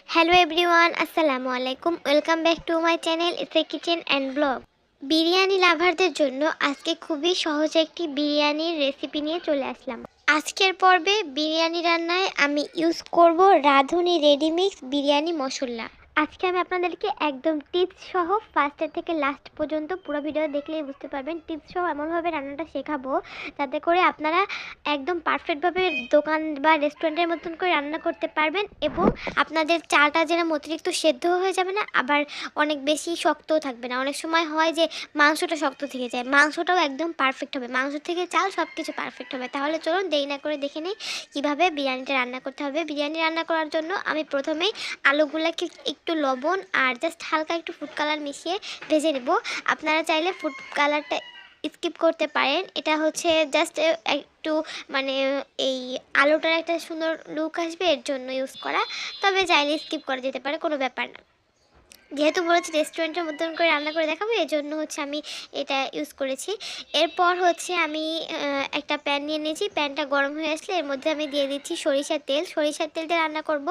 Hello everyone, আসসালামু আলাইকুম। Welcome back to my channel it's a kitchen and blog. Biryani লাভারদের জন্য আজকে খুবই সহজ একটি বিরিয়ানির রেসিপি নিয়ে চলে আসলাম। আজকের পর্বে বিরিয়ানি রান্নায় আমি ইউজ করব রাঁধুনি রেডিমিক্স বিরিয়ানি মশলা। আজকে আমি আপনাদেরকে একদম টিপস সহ ফার্স্টের থেকে লাস্ট পর্যন্ত পুরো ভিডিও দেখলেই বুঝতে পারবেন। টিপস সহ এমনভাবে রান্নাটা শেখাবো যাতে করে আপনারা একদম পারফেক্টভাবে দোকান বা রেস্টুরেন্টের মতন করে রান্না করতে পারবেন এবং আপনাদের চালটা যেরকম অতিরিক্ত সেদ্ধ হয়ে যাবে না, আবার অনেক বেশি শক্তও থাকবে না। অনেক সময় হয় যে মাংসটা শক্ত থেকে যায়, মাংসটাও একদম পারফেক্ট হবে, মাংস থেকে চাল সব কিছু পারফেক্ট হবে। তাহলে চলুন দেরি না করে দেখে নিই কীভাবে বিরিয়ানিটা রান্না করতে হবে। বিরিয়ানি রান্না করার জন্য আমি প্রথমেই আলুগুলাকে একটু লবণ আর জাস্ট হালকা একটু ফুড কালার মিশিয়ে ভেজে নেব। আপনারা চাইলে ফুড কালারটা স্কিপ করতে পারেন, এটা হচ্ছে জাস্ট একটু মানে এই আলুটার একটা সুন্দর লুক আসবে এর জন্য ইউজ করা। তবে চাইলে স্কিপ করা যেতে পারে, কোনো ব্যাপার না। যেহেতু বলেছি রেস্টুরেন্টের মতন করে রান্না করে দেখাবো, এই জন্য হচ্ছে আমি এটা ইউজ করেছি। এরপর হচ্ছে আমি একটা প্যান নিয়ে নিয়েছি। প্যানটা গরম হয়ে আসলে এর মধ্যে আমি দিয়ে দিচ্ছি সরিষার তেল। সরিষার তেল দিয়ে রান্না করব,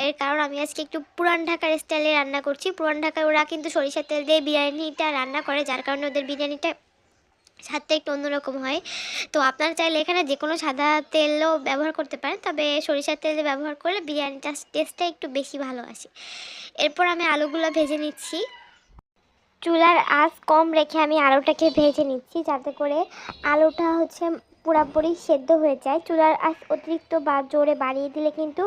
এর কারণ আমি আজকে একটু পুরান ঢাকার স্টাইলে রান্না করছি। পুরান ঢাকায় ওরা কিন্তু সরিষার তেল দিয়ে বিরিয়ানিটা রান্না করে, যার কারণে ওদের বিরিয়ানিটা স্বাদটা একটু অন্যরকম হয়। তো আপনারা চাইলে এখানে যে কোনো সাদা তেলও ব্যবহার করতে পারেন, তবে সরিষার তেল ব্যবহার করলে বিরিয়ানিটা টেস্টটা একটু বেশি ভালো আসে। এরপর আমি আলুগুলো ভেজে নিচ্ছি। চুলার আঁচ কম রেখে আমি আলুটাকে ভেজে নিচ্ছি, যাতে করে আলুটা হচ্ছে পুরাপুরি সেদ্ধ হয়ে যায়। চুলার আঁচ অতিরিক্ত বা জোরে বাড়িয়ে দিলে কিন্তু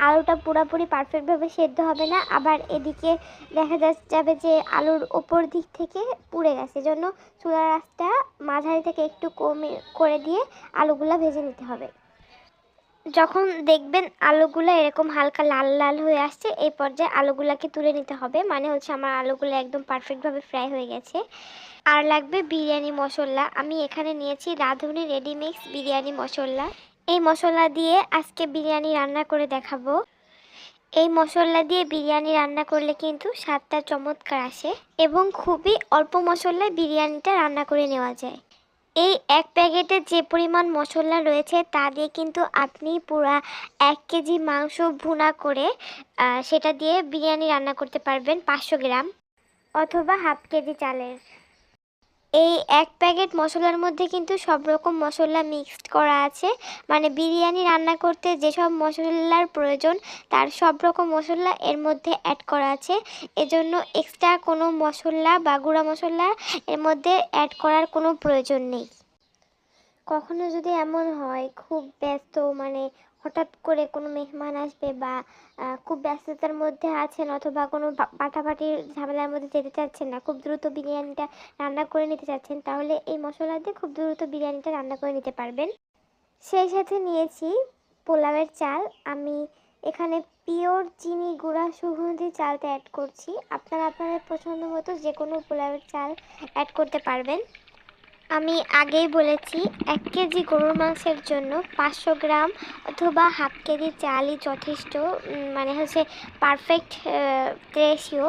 আলুটা পুরোপুরি পারফেক্টভাবে সেদ্ধ হবে না, আবার এদিকে দেখা যাবে যে আলুর ওপর দিক থেকে পুড়ে গেছে। জন্য চুলার আঁচটা মাঝারি থেকে একটু কমে করে দিয়ে আলুগুলো ভেজে নিতে হবে। যখন দেখবেন আলুগুলো এরকম হালকা লাল লাল হয়ে আসছে, এই পর্যায়ে আলুগুলাকে তুলে নিতে হবে, মানে হচ্ছে আমার আলুগুলো একদম পারফেক্টভাবে ফ্রাই হয়ে গেছে। আর লাগবে বিরিয়ানি মশলা। আমি এখানে নিয়েছি রাঁধুনি রেডিমিক্স বিরিয়ানি মশলা। এই মশলা দিয়ে আজকে বিরিয়ানি রান্না করে দেখাবো। এই মশলা দিয়ে বিরিয়ানি রান্না করলে কিন্তু স্বাদটা চমৎকার আসে এবং খুবই অল্প মশলায় বিরিয়ানিটা রান্না করে নেওয়া যায়। এই এক প্যাকেটে যে পরিমাণ মশলা রয়েছে তা দিয়ে কিন্তু আপনি পুরা 1 কেজি মাংস ভুনা করে সেটা দিয়ে বিরিয়ানি রান্না করতে পারবেন 500 গ্রাম অথবা হাফ কেজি চালের। এই এক প্যাকেট মশলার মধ্যে কিন্তু সব রকম মশলা মিক্সড করা আছে, মানে বিরিয়ানি রান্না করতে যেসব মশলার প্রয়োজন তার সব রকম মশলা এর মধ্যে অ্যাড করা আছে। এজন্য এক্সট্রা কোনো মশলা বা গুঁড়া মশলা এর মধ্যে অ্যাড করার কোনো প্রয়োজন নেই। কখনো যদি এমন হয় খুব ব্যস্ত, মানে হঠাৎ করে কোনো মেহমান আসবে বা খুব ব্যস্ততার মধ্যে আছেন অথবা কোনো পাটাপাটির ঝামেলার মধ্যে যেতে চাচ্ছেন না, খুব দ্রুত বিরিয়ানিটা রান্না করে নিতে চাচ্ছেন, তাহলে এই মশলা দিয়ে খুব দ্রুত বিরিয়ানিটা রান্না করে নিতে পারবেন। সেই সাথে নিয়েছি পোলাওয়ের চাল। আমি এখানে পিওর চিনি গুঁড়া সুগন্ধি চালটা অ্যাড করছি। আপনারা আপনাদের পছন্দ মতো যে কোনো পোলাওয়ের চাল অ্যাড করতে পারবেন। আমি আগেই বলেছি 1 কেজি গরুর মাংসের জন্য 500 গ্রাম অথবা হাফ কেজি চালই যথেষ্ট, মানে হচ্ছে পারফেক্ট রেশিও।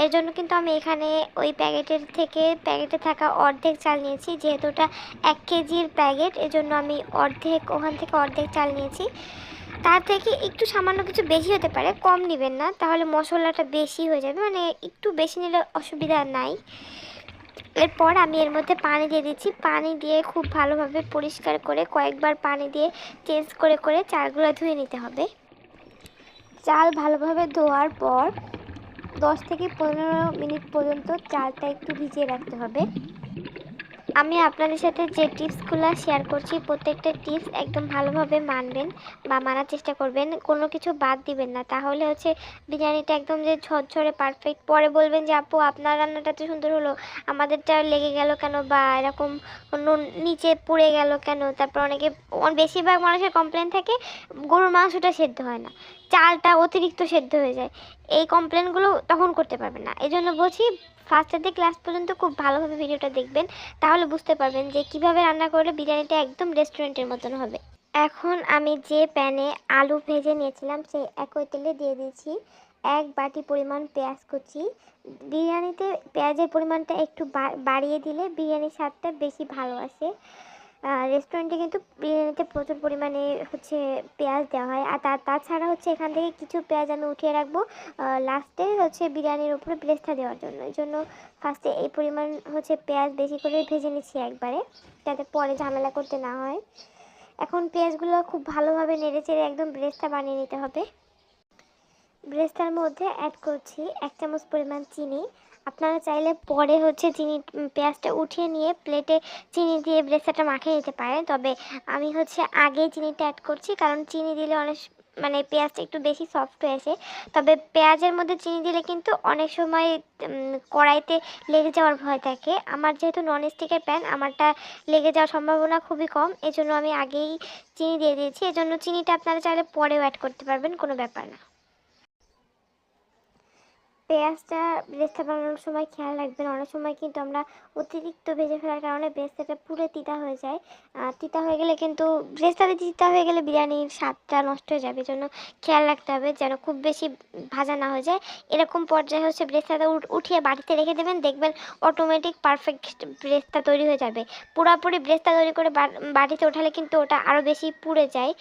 এর জন্য কিন্তু আমি এখানে ওই প্যাকেটে থাকা অর্ধেক চাল নিয়েছি, যেহেতু ওটা 1 কেজির প্যাকেট, এজন্য আমি ওখান থেকে অর্ধেক চাল নিয়েছি। তার থেকে একটু সামান্য কিছু বেশি হতে পারে, কম নেবেন না, তাহলে মশলাটা বেশি হয়ে যাবে, মানে একটু বেশি নিলে অসুবিধা নাই। এরপর আমি এর মধ্যে পানি দিয়ে দিচ্ছি। পানি দিয়ে খুব ভালোভাবে পরিষ্কার করে কয়েকবার পানি দিয়ে চেঞ্জ করে করে চালগুলো ধুয়ে নিতে হবে। চাল ভালোভাবে ধোয়ার পর 10 থেকে 15 মিনিট পর্যন্ত চালটা একটু ভিজিয়ে রাখতে হবে। আমি আপনাদের সাথে যে টিপসগুলো শেয়ার করছি প্রত্যেকটা টিপস একদম ভালোভাবে মানবেন বা মানার চেষ্টা করবেন, কোনো কিছু বাদ দিবেন না, তাহলে হচ্ছে বিরিয়ানিটা একদম যে ঝরঝরে পারফেক্ট। পরে বলবেন যে আপু আপনার রান্নাটা তো সুন্দর হলো, আমাদেরটা লেগে গেল কেন বা এরকম নিচে পুড়ে গেল কেন। তারপর বেশিরভাগ মানুষের কমপ্লেন থাকে গরুর মাংসটা সেদ্ধ হয় না, চালটা অতিরিক্ত সেদ্ধ হয়ে যায়। এই কমপ্লেনগুলো তখন করতে পারবেন না, এই জন্য বলছি ফার্স্টের থেকে লাস্ট পর্যন্ত খুব ভালোভাবে ভিডিওটা দেখবেন, তাহলে বুঝতে পারবেন যে কিভাবে রান্না করলে বিরিয়ানিটা একদম রেস্টুরেন্টের মতন হবে। এখন আমি যে প্যানে আলু ভেজে নিয়েছিলাম সেই একই তেলে দিয়ে দিয়েছি 1 বাটি পরিমাণ পেঁয়াজ কুচি। বিরিয়ানিতে পেঁয়াজের পরিমাণটা একটু বাড়িয়ে দিলে বিরিয়ানির স্বাদটা বেশি ভালো আসে। রেস্টুরেন্টে কিন্তু বিরিয়ানিতে প্রচুর পরিমাণে হচ্ছে পেঁয়াজ দেওয়া হয়, আর তাছাড়া হচ্ছে এখান থেকে কিছু পেঁয়াজ আমি উঠিয়ে রাখবো লাস্টে হচ্ছে বিরিয়ানির উপরে ব্লেসটা দেওয়ার জন্য। এই জন্য ফার্স্টে এই পরিমাণ হচ্ছে পেঁয়াজ বেশি করে ভেজে নিচ্ছি একবারে, যাতে পরে ঝামেলা করতে না হয়। এখন পেঁয়াজগুলো খুব ভালোভাবে নেড়ে চেড়ে একদম ব্রেস্টটা বানিয়ে নিতে হবে। ব্রেস্তার মধ্যে অ্যাড করছি 1 চামচ পরিমাণ চিনি। আপনারা চাইলে পরে হচ্ছে পেঁয়াজটা উঠিয়ে নিয়ে প্লেটে চিনি দিয়ে ব্রেস্তাটা মাখিয়ে নিতে পারেন, তবে আমি হচ্ছে আগেই চিনিটা অ্যাড করছি, কারণ চিনি দিলে অনেক মানে পেঁয়াজটা একটু বেশি সফট হয়ে আসে। তবে পেঁয়াজের মধ্যে চিনি দিলে কিন্তু অনেক সময় কড়াইতে লেগে যাওয়ার ভয় থাকে। আমার যেহেতু ননস্টিকের প্যান, আমারটা লেগে যাওয়ার সম্ভাবনা খুবই কম, এজন্য আমি আগেই চিনি দিয়ে দিয়েছি। এজন্য চিনিটা আপনারা চাইলে পরেও অ্যাড করতে পারবেন, কোনো ব্যাপার না। পেঁয়াজটা ব্রেস্তা বানানোর সময় খেয়াল রাখবেন, অনেক সময় কিন্তু আমরা অতিরিক্ত ভেজে ফেলার কারণে ব্রেস্তাটা পুরো তিতা হয়ে যায়। তিতা হয়ে গেলে কিন্তু ব্রেস্তাতে তিতা হয়ে গেলে বিরিয়ানির স্বাদটা নষ্ট হয়ে যাবে। এজন্য খেয়াল রাখতে হবে যেন খুব বেশি ভাজা না হয়ে যায়। এরকম পর্যায়ে হচ্ছে ব্রেস্তাটা উঠিয়ে বাটিতে রেখে দেবেন, দেখবেন অটোমেটিক পারফেক্ট ব্রেস্তা তৈরি হয়ে যাবে। পুরাপুরি ব্রেস্তা তৈরি করে বাটিতে ওঠালে কিন্তু ওটা আরও বেশি পুড়ে যায়,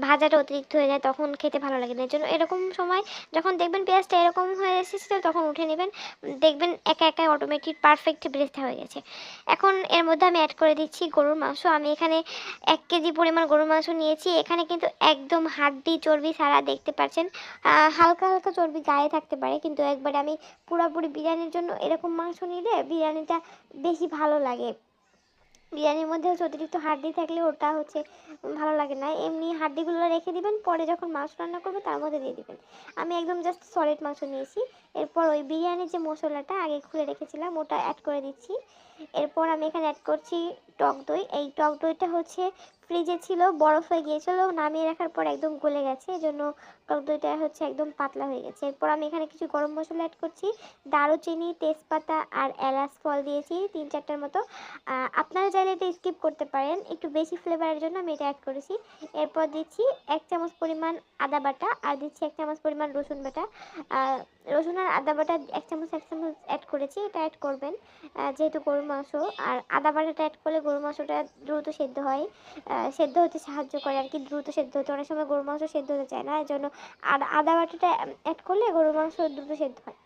ভাজাটা অতিরিক্ত হয়ে যায়, তখন খেতে ভালো লাগে না। এর জন্য এরকম সময় যখন দেখবেন পেঁয়াজটা এরকম হয়ে এসেছে তখন উঠে নেবেন, দেখবেন একা একা অটোমেটিক পারফেক্ট ব্রেস্তা হয়ে গেছে। এখন এর মধ্যে আমি অ্যাড করে দিচ্ছি গরুর মাংস। আমি এখানে 1 কেজি পরিমাণ গরুর মাংস নিয়েছি। এখানে কিন্তু একদম হাড্ডি চর্বি ছাড়া, দেখতে পাচ্ছেন হালকা হালকা চর্বি গায়ে থাকতে পারে, কিন্তু একবারে আমি পুরোপুরি বিরিয়ানির জন্য এরকম মাংস নিলে বিরিয়ানিটা বেশি ভালো লাগে। বিরিয়ানির মধ্যে হচ্ছে অতিরিক্ত হাড্ডি থাকলে ওটা হচ্ছে ভালো লাগে না। এমনি হাড্ডিগুলো রেখে দিবেন, পরে যখন মাংস রান্না করবে তার মধ্যে দিয়ে দিবেন। আমি একদম জাস্ট সলিড মাংস নিয়েছি। এরপর ওই বিরিয়ানির যে মশলাটা আগে খুলে রেখেছিলাম ওটা অ্যাড করে দিচ্ছি। এরপর আমি এখানে অ্যাড করছি টক দই। এই টক দইটা হচ্ছে ফ্রিজে ছিল, বরফ হয়ে গিয়েছিল, নামিয়ে রাখার পর একদম গলে গেছে, এজন্য টক দইটা হচ্ছে একদম পাতলা হয়ে গেছে। এরপর আমি এখানে কিছু গরম মশলা অ্যাড করছি, দারুচিনি, তেজপাতা আর এলাচ ফল দিয়েছি 3-4টার মতো। আপনারা চাইলে এটা স্কিপ করতে পারেন, একটু বেশি ফ্লেভারের জন্য আমি এটা অ্যাড করেছি। এরপর দিচ্ছি 1 চামচ পরিমাণ আদা বাটা, আর দিচ্ছি 1 চামচ পরিমাণ রসুন বাটা। রসুন আর আদা বাটা 1 চামচ অ্যাড করেছি, এটা অ্যাড করবেন যেহেতু গরুর মাংস। আর আদা বাটাটা অ্যাড করলে গরুর মাংসটা দ্রুত সেদ্ধ হয়, সেদ্ধ হতে সাহায্য করে আর কি, দ্রুত সেদ্ধ হতে। অনেক সময় গরুর মাংস সেদ্ধ হতে চায় না, এই জন্য আদা বাটাটা অ্যাড করলে গরুর মাংস দ্রুত সেদ্ধ হয়।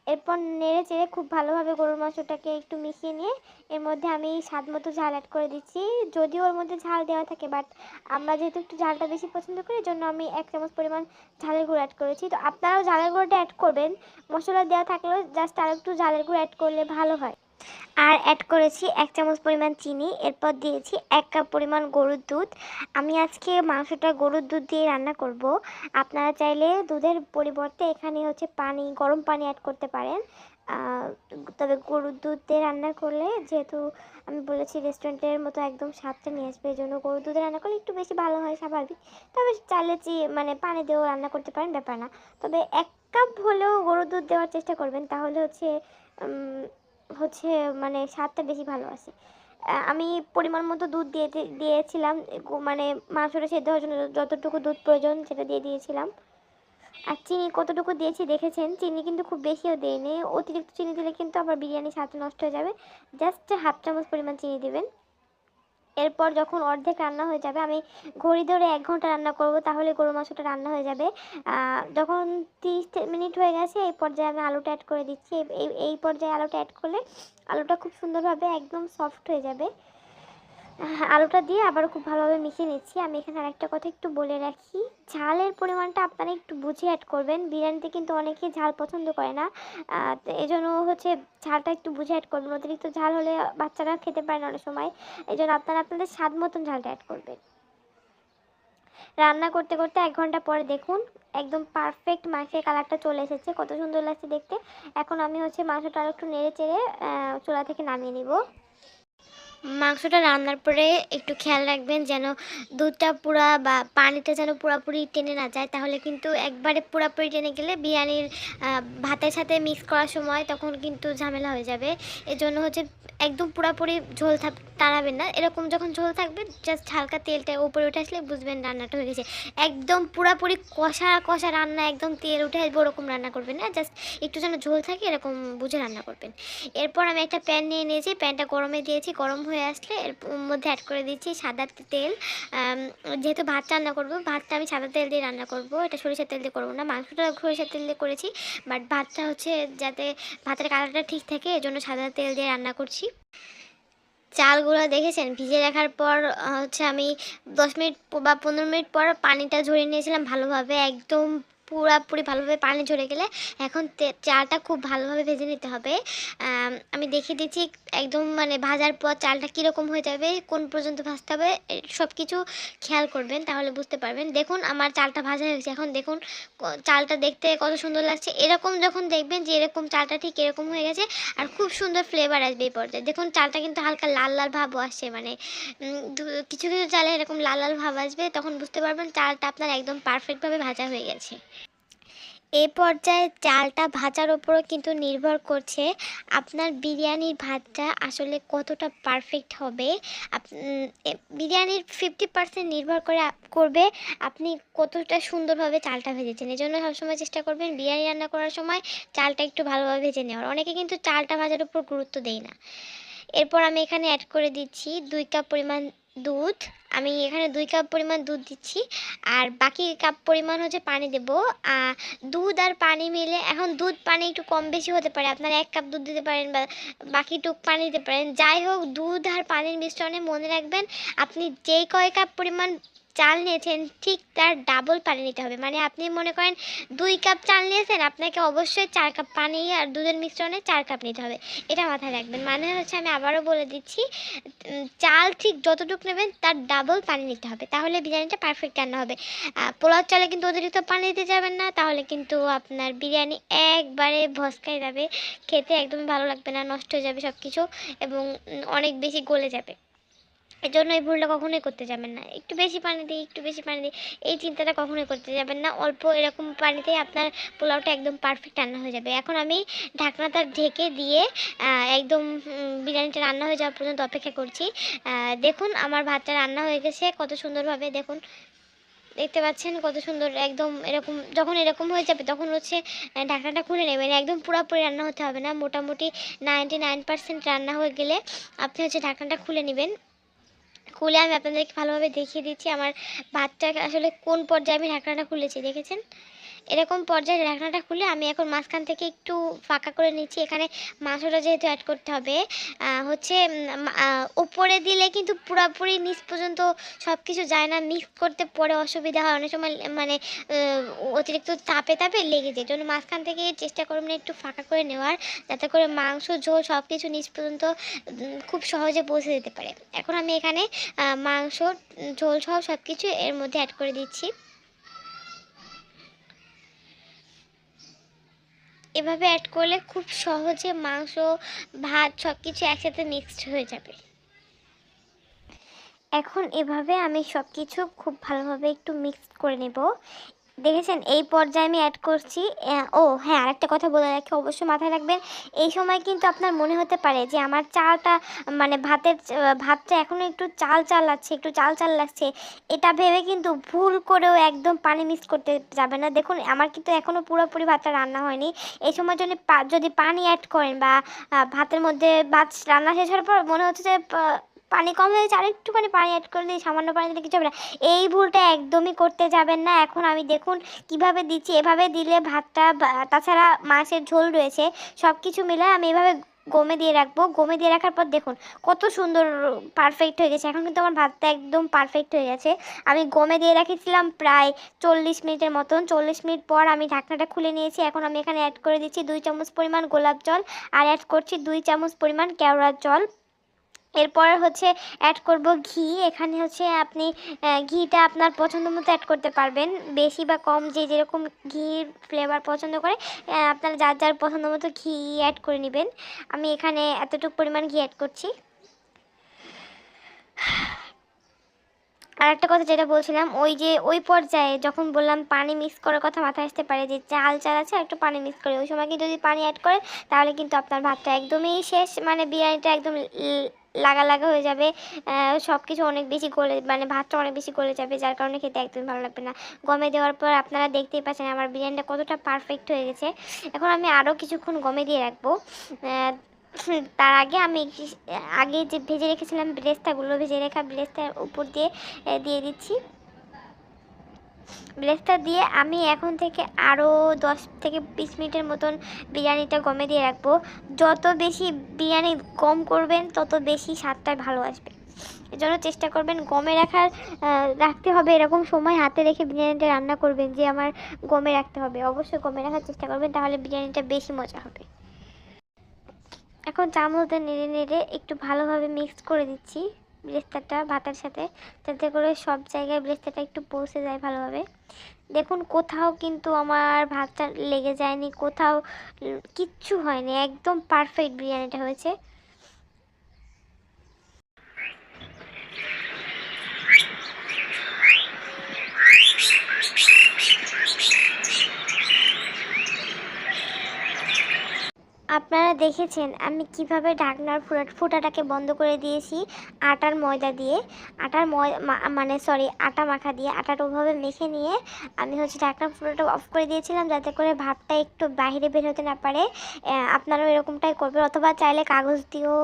এরপর নেড়ে চেড়ে খুব ভালোভাবে গরুর মাংসটাকে একটু মিশিয়ে নিয়ে এর মধ্যে আমি স্বাদ মতো ঝাল অ্যাড করে দিচ্ছি। যদিও ওর মধ্যে ঝাল দেওয়া থাকে, বাট আমরা যেহেতু একটু ঝালটা বেশি পছন্দ করি, এই জন্য আমি 1 চামচ পরিমাণ ঝালের গুঁড়ো অ্যাড করেছি। তো আপনারাও ঝালের গুঁড়োটা অ্যাড করবেন, মশলা দেওয়া থাকলেও জাস্ট আর একটু ঝালের গুঁড়ো অ্যাড করলে ভালো হয়। আর অ্যাড করেছি 1 চামচ পরিমাণ চিনি। এরপর দিয়েছি 1 কাপ পরিমাণ গরুর দুধ। আমি আজকে মাংসটা গরুর দুধ দিয়ে রান্না করব। আপনারা চাইলে দুধের পরিবর্তে এখানে হচ্ছে গরম পানি অ্যাড করতে পারেন। তবে গরুর দুধ দিয়ে রান্না করলে, যেহেতু আমি বলেছি রেস্টুরেন্টের মতো একদম স্বাদটা নিয়ে আসবে, এই জন্য গরুর দুধে রান্না করলে একটু বেশি ভালো হয় স্বাভাবিক। তবে চাইলে মানে পানি দিয়েও রান্না করতে পারেন, ব্যাপার না। তবে 1 কাপ হলেও গরুর দুধ দেওয়ার চেষ্টা করবেন, তাহলে হচ্ছে হচ্ছে মানে স্বাদটা বেশি ভালো আসে। আমি পরিমাণ মতো দুধ দিয়েছিলাম, মানে মাংসটা সেদ্ধ হওয়ার জন্য যতটুকু দুধ প্রয়োজন সেটা দিয়ে দিয়েছিলাম। আর চিনি কতটুকু দিয়েছি দেখেছেন, চিনি কিন্তু খুব বেশিও দেয়নি। অতিরিক্ত চিনি দিলে কিন্তু আবার বিরিয়ানির স্বাদ নষ্ট হয়ে যাবে। জাস্ট 1/2 চামচ পরিমাণ চিনি দিবেন। এরপর যখন অর্ধেক রান্না হয়ে যাবে, আমি ঘড়ি ধরে 1 ঘন্টা রান্না করব, তাহলে গরু মাংসটা রান্না হয়ে যাবে। যখন 30 মিনিট হয়ে গেছে, এই পর্যায়ে আমি আলুটা অ্যাড করে দিচ্ছি। এই পর্যায়ে আলুটা অ্যাড করলে আলুটা খুব সুন্দরভাবে একদম সফট হয়ে যাবে। আলুটা দিয়ে আবার খুব ভালোভাবে মিশিয়ে নিচ্ছি। আমি এখানে আরেকটা কথা একটু বলে রাখি, ঝালের পরিমাণটা আপনারা একটু বুঝে অ্যাড করবেন। বিরিয়ানিতে কিন্তু অনেকেই ঝাল পছন্দ করে না, তো এই জন্য হচ্ছে ঝালটা একটু বুঝে অ্যাড করবেন। অতিরিক্ত ঝাল হলে বাচ্চারা খেতে পারে না অনেক সময়, এই জন্য আপনারা আপনাদের স্বাদ মতন ঝালটা অ্যাড করবেন। রান্না করতে করতে 1 ঘন্টা পরে দেখুন একদম পারফেক্ট মাংসের কালারটা চলে এসেছে, কত সুন্দর লাগছে দেখতে। এখন আমি হচ্ছে মাংসটা আর একটু নেড়ে চেড়ে চুলা থেকে নামিয়ে নিব। মাংসটা রান্নার পরে একটু খেয়াল রাখবেন যেন দুধটা পুরা বা পানিটা যেন পুরোপুরি টেনে না যায়, তাহলে কিন্তু একবারে পুরোপুরি টেনে গেলে বিরিয়ানির ভাতের সাথে মিক্স করার সময় তখন কিন্তু ঝামেলা হয়ে যাবে। এজন্য হচ্ছে একদম পুরোপুরি ঝোল টানাবেন না, এরকম যখন ঝোল থাকবে জাস্ট হালকা তেলটা উপরে উঠে আসলে বুঝবেন রান্নাটা হয়ে গেছে। একদম পুরোপুরি কষা কষা রান্না, একদম তেল উঠে আসবে ওরকম রান্না করবেন না, জাস্ট একটু যেন ঝোল থাকে এরকম বুঝে রান্না করবেন। এরপর আমি একটা প্যান নিয়ে নিয়েছি, প্যানটা গরমে দিয়েছি, গরম হয়ে আসলে এর মধ্যে অ্যাড করে দিচ্ছি সাদা তেল। যেহেতু ভাত রান্না করব, ভাতটা আমি সাদা তেল দিয়ে রান্না করব, এটা সরিষার তেল দিয়ে করব না। মাংসটা সরিষার তেল দিয়ে করেছি, বাট ভাতটা হচ্ছে যাতে ভাতের কালারটা ঠিক থাকে এজন্য সাদা তেল দিয়ে রান্না করছি। চালগুলো দেখেছেন ভিজিয়ে রাখার পর হচ্ছে আমি 10 মিনিট বা 15 মিনিট পর পানিটা ঝরিয়ে নিয়েছিলাম ভালোভাবে, একদম পুরাপুরি ভালোভাবে পানি ঝরে গেলে এখন চালটা খুব ভালোভাবে ভেজে নিতে হবে। আমি দেখিয়ে দিচ্ছি একদম মানে ভাজার পর চালটা কীরকম হয়ে যাবে, কোন পর্যন্ত ভাজতে হবে সব কিছু খেয়াল করবেন, তাহলে বুঝতে পারবেন। দেখুন আমার চালটা ভাজা হয়ে গেছে, এখন দেখুন চালটা দেখতে কত সুন্দর লাগছে। এরকম যখন দেখবেন যে এরকম চালটা ঠিক এরকম হয়ে গেছে আর খুব সুন্দর ফ্লেভার আসবে এই পর্যায়ে। দেখুন চালটা কিন্তু হালকা লাল লাল ভাবও আসছে, মানে কিছু কিছু চালে এরকম লাল লাল ভাব আসবে, তখন বুঝতে পারবেন চালটা আপনার একদম পারফেক্টভাবে ভাজা হয়ে গেছে। এই পর্যায়ে চালটা ভাজার ওপরও কিন্তু নির্ভর করছে আপনার বিরিয়ানির ভাতটা আসলে কতটা পারফেক্ট হবে। বিরিয়ানির 50% নির্ভর করবে আপনি কতটা সুন্দরভাবে চালটা ভেজেছেন। এজন্য সবসময় চেষ্টা করবেন বিরিয়ানি রান্না করার সময় চালটা একটু ভালোভাবে ভেজে নেওয়ার। অনেকে কিন্তু চালটা ভাজার উপর গুরুত্ব দেয় না। এরপর আমি এখানে অ্যাড করে দিচ্ছি 2 কাপ পরিমাণ দুধ। আমি এখানে 2 কাপ পরিমাণ দুধ দিচ্ছি আর বাকি কাপ পরিমাণ হচ্ছে পানি দেব। দুধ আর পানি মিলে, এখন দুধ পানি একটু কম বেশি হতে পারে, আপনারা 1 কাপ দুধ দিতে পারেন বা বাকিটুক পানি দিতে পারেন। যাই হোক, দুধ আর পানির মিশ্রণে মনে রাখবেন আপনি যেই কয় কাপ পরিমাণ চাল নিয়েছেন ঠিক তার ডাবল পানি নিতে হবে। মানে আপনি মনে করেন 2 কাপ চাল নিয়েছেন, আপনাকে অবশ্যই 4 কাপ পানি আর দুধের মিশ্রণে 4 কাপ নিতে হবে। এটা মাথায় রাখবেন। মানে হচ্ছে আমি আবারও বলে দিচ্ছি, চাল ঠিক যতটুকু নেবেন তার ডাবল পানি নিতে হবে, তাহলে বিরিয়ানিটা পারফেক্ট রান্না হবে। পোলাও চালে কিন্তু অতিরিক্ত পানি দিতে যাবেন না, তাহলে কিন্তু আপনার বিরিয়ানি একবারে ভসকাই যাবে, খেতে একদমই ভালো লাগবে না, নষ্ট হয়ে যাবে সব কিছু এবং অনেক বেশি গলে যাবে। এজন্য এই ভুলটা কখনোই করতে যাবেন না। একটু বেশি পানি দিই, একটু বেশি পানি দিই, এই চিন্তাটা কখনোই করতে যাবেন না। অল্প এরকম পানিতেই আপনার পোলাওটা একদম পারফেক্ট রান্না হয়ে যাবে। এখন আমি ঢাকনাটা ঢেকে দিয়ে একদম বিরিয়ানিটা রান্না হয়ে যাওয়া পর্যন্ত অপেক্ষা করছি। দেখুন আমার ভাতটা রান্না হয়ে গেছে কত সুন্দরভাবে, দেখুন দেখতে পাচ্ছেন কত সুন্দর। একদম এরকম যখন এরকম হয়ে যাবে তখন হচ্ছে ঢাকনাটা খুলে নেবেন। একদম পুরোপুরি রান্না হতে হবে না, মোটামুটি 99% রান্না হয়ে গেলে আপনি হচ্ছে ঢাকনাটা খুলে নেবেন। খুলে আমি আপনাদেরকে ভালোভাবে দেখিয়ে দিচ্ছি আমার ভাতটা আসলে কোন পর্যায়ে আমি ঢাকনাটা খুলেছি, দেখেছেন? এরকম পর্যায়ে ঢাকনাটা খুলে আমি এখন মাঝখান থেকে একটু ফাঁকা করে নিচ্ছি। এখানে মাংসটা যেহেতু অ্যাড করতে হবে, হচ্ছে উপরে দিলে কিন্তু পুরোপুরি নিচ পর্যন্ত সব কিছু যায় না, মিক্স করতে পরে অসুবিধা হয় অনেক সময়, মানে অতিরিক্ত তাপে তাপে লেগে যায়। জন্য মাঝখান থেকে চেষ্টা করবেন একটু ফাঁকা করে নেওয়ার, যাতে করে মাংস ঝোল সব কিছু নিচ পর্যন্ত খুব সহজে পৌঁছে যেতে পারে। এখন আমি এখানে মাংস ঝোল সহ সব কিছু এর মধ্যে অ্যাড করে দিচ্ছি। এভাবে অ্যাড করলে খুব সহজে মাংস ভাত সব কিছু একসাথে মিক্সড হয়ে যাবে। এখন এভাবে আমি সব কিছু খুব ভালোভাবে একটু মিক্সড করে নেব। দেখেছেন এই পর্যায়ে আমি অ্যাড করছি। ও হ্যাঁ, আরেকটা কথা বলে রাখি, অবশ্যই মাথায় রাখবেন এই সময় কিন্তু আপনার মনে হতে পারে যে আমার চালটা মানে ভাতটা এখনও একটু চাল চাল লাগছে, একটু চাল চাল লাগছে। এটা ভেবে কিন্তু ভুল করেও একদম পানি মিক্স করতে যাবে না। দেখুন আমার কিন্তু এখনও পুরোপুরি ভাতটা রান্না হয়নি। এই সময় যদি পানি অ্যাড করেন বা ভাতের মধ্যে ভাত রান্না শেষ হওয়ার পর মনে হচ্ছে যে পানি কম হয়েছে, আরেকটুখানি পানি অ্যাড করে দিই, সামান্য পানি দিলে কিছু হবে না, এই ভুলটা একদমই করতে যাবেন না। এখন আমি দেখুন কিভাবে দিচ্ছি, এভাবে দিলে ভাতটা তাছাড়া মাছের ঝোল রয়েছে সব কিছু মিলে আমি এভাবে গমে দিয়ে রাখবো। গমে দিয়ে রাখার পর দেখুন কত সুন্দর পারফেক্ট হয়ে গেছে। এখন কিন্তু আমার ভাতটা একদম পারফেক্ট হয়ে গেছে। আমি গমে দিয়ে রেখেছিলাম প্রায় 40 মিনিটের মতন। 40 মিনিট পর আমি ঢাকনাটা খুলে নিয়েছি। এখন আমি এখানে অ্যাড করে দিচ্ছি 2 চামচ পরিমাণ গোলাপ জল আর অ্যাড করছি 2 চামচ পরিমাণ কেওড়ার জল। এরপর হচ্ছে অ্যাড করব ঘি। এখানে হচ্ছে আপনি ঘিটা আপনার পছন্দ মতো অ্যাড করতে পারবেন, বেশি বা কম যে যেরকম ঘির ফ্লেভার পছন্দ করে আপনারা যার যার পছন্দ মতো ঘি অ্যাড করে নেবেন। আমি এখানে এতটুকু পরিমাণ ঘি অ্যাড করছি। আর একটা কথা যেটা বলছিলাম, ওই পর্যায়ে যখন বললাম পানি মিক্স করার কথা মাথায় আসতে পারে যে চাল আছে একটু পানি মিক্স করে, ওই সময় কিন্তু যদি পানি অ্যাড করেন তাহলে কিন্তু আপনার ভাতটা একদমই শেষ, মানে বিরিয়ানিটা একদম লাগা লাগা হয়ে যাবে। সব কিছু অনেক বেশি গলে, মানে ভাতটা অনেক বেশি গলে যাবে, যার কারণে খেতে একদমই ভালো লাগবে না। গমে দেওয়ার পর আপনারা দেখতেই পাচ্ছেন আমার বিরিয়ানিটা কতটা পারফেক্ট হয়ে গেছে। এখন আমি আরও কিছুক্ষণ গমে দিয়ে রাখবো। তার আগে আমি আগে যে ভেজে রেখেছিলাম ব্রেস্তাগুলো, ভেজে রাখা ব্রেস্তার উপর দিয়ে দিয়ে দিচ্ছি। ব্রেস্তা দিয়ে আমি এখন থেকে আরও 10 থেকে 20 মিনিটের মতন বিরিয়ানিটা গমে দিয়ে রাখবো। যত বেশি বিরিয়ানি গম করবেন তত বেশি স্বাদটা ভালো আসবে। এজন্য চেষ্টা করবেন গমে রাখতে হবে এরকম সময় হাতে রেখে বিরিয়ানিটা রান্না করবেন যে আমার গমে রাখতে হবে। অবশ্যই গমে রাখার চেষ্টা করবেন, তাহলে বিরিয়ানিটা বেশি মজা হবে। এখন চামচটা নেড়ে নেড়ে একটু ভালোভাবে মিক্স করে দিচ্ছি ব্রেস্তাটা ভাতের সাথে, যাতে করে সব জায়গায় ব্রেস্তাটা একটু পৌঁছে যায় ভালোভাবে। দেখুন কোথাও কিন্তু আমার ভাতটা লেগে যায়নি, কোথাও কিচ্ছু হয়নি, একদম পারফেক্ট বিরিয়ানিটা হয়েছে। আপনারা দেখেছেন আমি কিভাবে ঢাকনার ফুটাটাকে বন্ধ করে দিয়েছি আটার ময়দা দিয়ে। আটা মাখা দিয়ে আটাটা ওভাবে মেখে নিয়ে আমি ঢাকনার ফুটাটা অফ করে দিয়েছিলাম, যাতে করে ভাতটা একটু বাইরে বের হতে না পারে। আপনারাও এরকমটাই করবেন, অথবা চাইলে কাগজ দিয়েও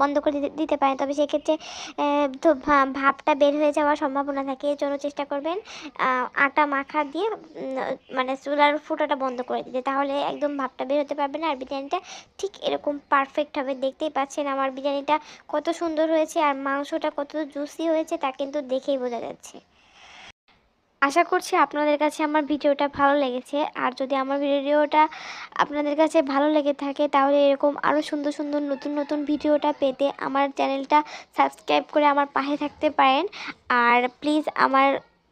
বন্ধ করে দিতে পারেন, তবে সেক্ষেত্রে তো ভাপটা বের হয়ে যাওয়ার সম্ভাবনা থাকে। এর জন্য চেষ্টা করবেন আটা মাখা দিয়ে চুলার ফুটাটা বন্ধ করে দিতে, তাহলে একদম ভাপটা বের হতে পারবে না, আর বিরিয়ানিটা ঠিক এরকম পারফেক্ট হবে। দেখতেই পাচ্ছেন আমার বিরিয়ানিটা কত সুন্দর হয়েছে, আর মাংসটা কত জুসি হয়েছে তা কিন্তু দেখেই বোঝা যাচ্ছে। আশা করছি আপনাদের কাছে আমার ভিডিওটা ভালো লেগেছে। আর যদি আমার ভিডিওটা আপনাদের কাছে ভালো লেগে থাকে, তাহলে এরকম আরও সুন্দর সুন্দর নতুন নতুন ভিডিওটা পেতে আমার চ্যানেলটা সাবস্ক্রাইব করে আমার পাশে থাকতে পারেন। আর প্লিজ আমার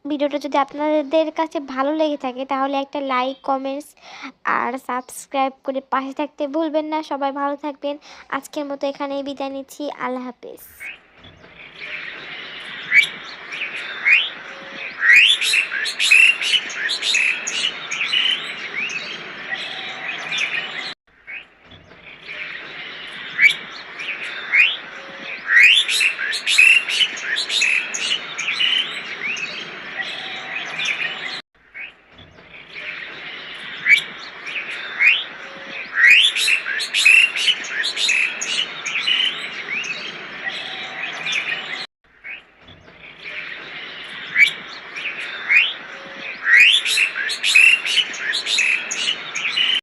ভিডিওটা যদি আপনাদের কাছে ভালো লেগে থাকে, তাহলে একটা লাইক, কমেন্টস আর সাবস্ক্রাইব করে পাশে থাকতে ভুলবেন না। সবাই ভালো থাকবেন। আজকের মতো এখানেই বিদায় নিচ্ছি। আল্লাহ হাফেজ।